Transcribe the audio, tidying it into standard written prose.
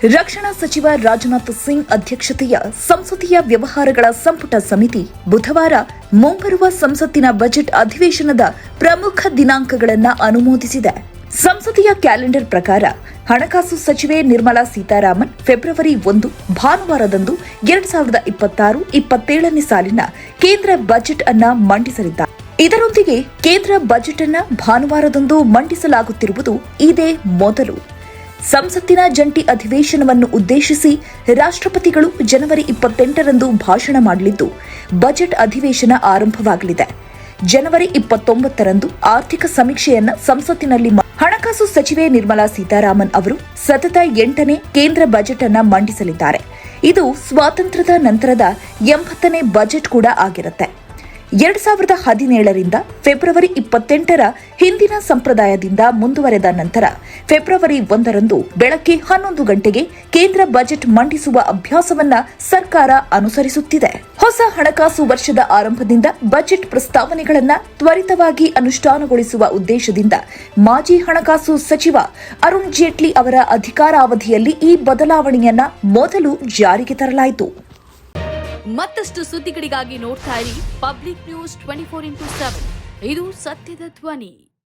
ರಕ್ಷಣಾ ಸಚಿವ ರಾಜನಾಥ್ ಸಿಂಗ್ ಅಧ್ಯಕ್ಷತೆಯ ಸಂಸದೀಯ ವ್ಯವಹಾರಗಳ ಸಂಪುಟ ಸಮಿತಿ ಬುಧವಾರ ಮುಂಬರುವ ಸಂಸತ್ತಿನ ಬಜೆಟ್ ಅಧಿವೇಶನದ ಪ್ರಮುಖ ದಿನಾಂಕಗಳನ್ನು ಅನುಮೋದಿಸಿದೆ. ಸಂಸದೀಯ ಕ್ಯಾಲೆಂಡರ್ ಪ್ರಕಾರ ಹಣಕಾಸು ಸಚಿವೆ ನಿರ್ಮಲಾ ಸೀತಾರಾಮನ್ ಫೆಬ್ರವರಿ 1 ಭಾನುವಾರದಂದು 2026-27ನೇ ಸಾಲಿನ ಕೇಂದ್ರ ಬಜೆಟ್ ಅನ್ನ ಮಂಡಿಸಲಿದ್ದಾರೆ. ಇದರೊಂದಿಗೆ ಕೇಂದ್ರ ಬಜೆಟ್ ಅನ್ನ ಭಾನುವಾರದಂದು ಮಂಡಿಸಲಾಗುತ್ತಿರುವುದು ಇದೇ ಮೊದಲು. ಸಂಸತ್ತಿನ ಜಂಟಿ ಅಧಿವೇಶನವನ್ನು ಉದ್ದೇಶಿಸಿ ರಾಷ್ಟ್ರಪತಿಗಳು ಜನವರಿ 28ರಂದು ಭಾಷಣ ಮಾಡಲಿದ್ದು ಬಜೆಟ್ ಅಧಿವೇಶನ ಆರಂಭವಾಗಲಿದೆ. ಜನವರಿ 29ರಂದು ಆರ್ಥಿಕ ಸಮೀಕ್ಷೆಯನ್ನು ಸಂಸತ್ತಿನಲ್ಲಿ ಹಣಕಾಸು ಸಚಿವೆ ನಿರ್ಮಲಾ ಸೀತಾರಾಮನ್ ಅವರು ಸತತ 8ನೇ ಕೇಂದ್ರ ಬಜೆಟ್ ಅನ್ನು ಮಂಡಿಸಲಿದ್ದಾರೆ. ಇದು ಸ್ವಾತಂತ್ರ್ಯದ ನಂತರದ 80ನೇ ಬಜೆಟ್ ಕೂಡ ಆಗಿರುತ್ತೆ. 2017ರಿಂದ ಫೆಬ್ರವರಿ 28ರ ಹಿಂದಿನ ಸಂಪ್ರದಾಯದಿಂದ ಮುಂದುವರೆದ ನಂತರ ಫೆಬ್ರವರಿ 1ರಂದು ಬೆಳಗ್ಗೆ 11 ಗಂಟೆಗೆ ಕೇಂದ್ರ ಬಜೆಟ್ ಮಂಡಿಸುವ ಅಭ್ಯಾಸವನ್ನ ಸರ್ಕಾರ ಅನುಸರಿಸುತ್ತಿದೆ. ಹೊಸ ಹಣಕಾಸು ವರ್ಷದ ಆರಂಭದಿಂದ ಬಜೆಟ್ ಪ್ರಸ್ತಾವನೆಗಳನ್ನು ತ್ವರಿತವಾಗಿ ಅನುಷ್ಠಾನಗೊಳಿಸುವ ಉದ್ದೇಶದಿಂದ ಮಾಜಿ ಹಣಕಾಸು ಸಚಿವ ಅರುಣ್ ಜೇಟ್ಲಿ ಅವರ ಅಧಿಕಾರಾವಧಿಯಲ್ಲಿ ಈ ಬದಲಾವಣೆಯನ್ನ ಮೊದಲು ಜಾರಿಗೆ ತರಲಾಯಿತು. ಮತ್ತಷ್ಟು ಸುದ್ದಿಗಳಿಗಾಗಿ ನೋಡ್ತಾ ಇರಿ ಪಬ್ಲಿಕ್ ನ್ಯೂಸ್ 24x7. ಇದು ಸತ್ಯದ ಧ್ವನಿ.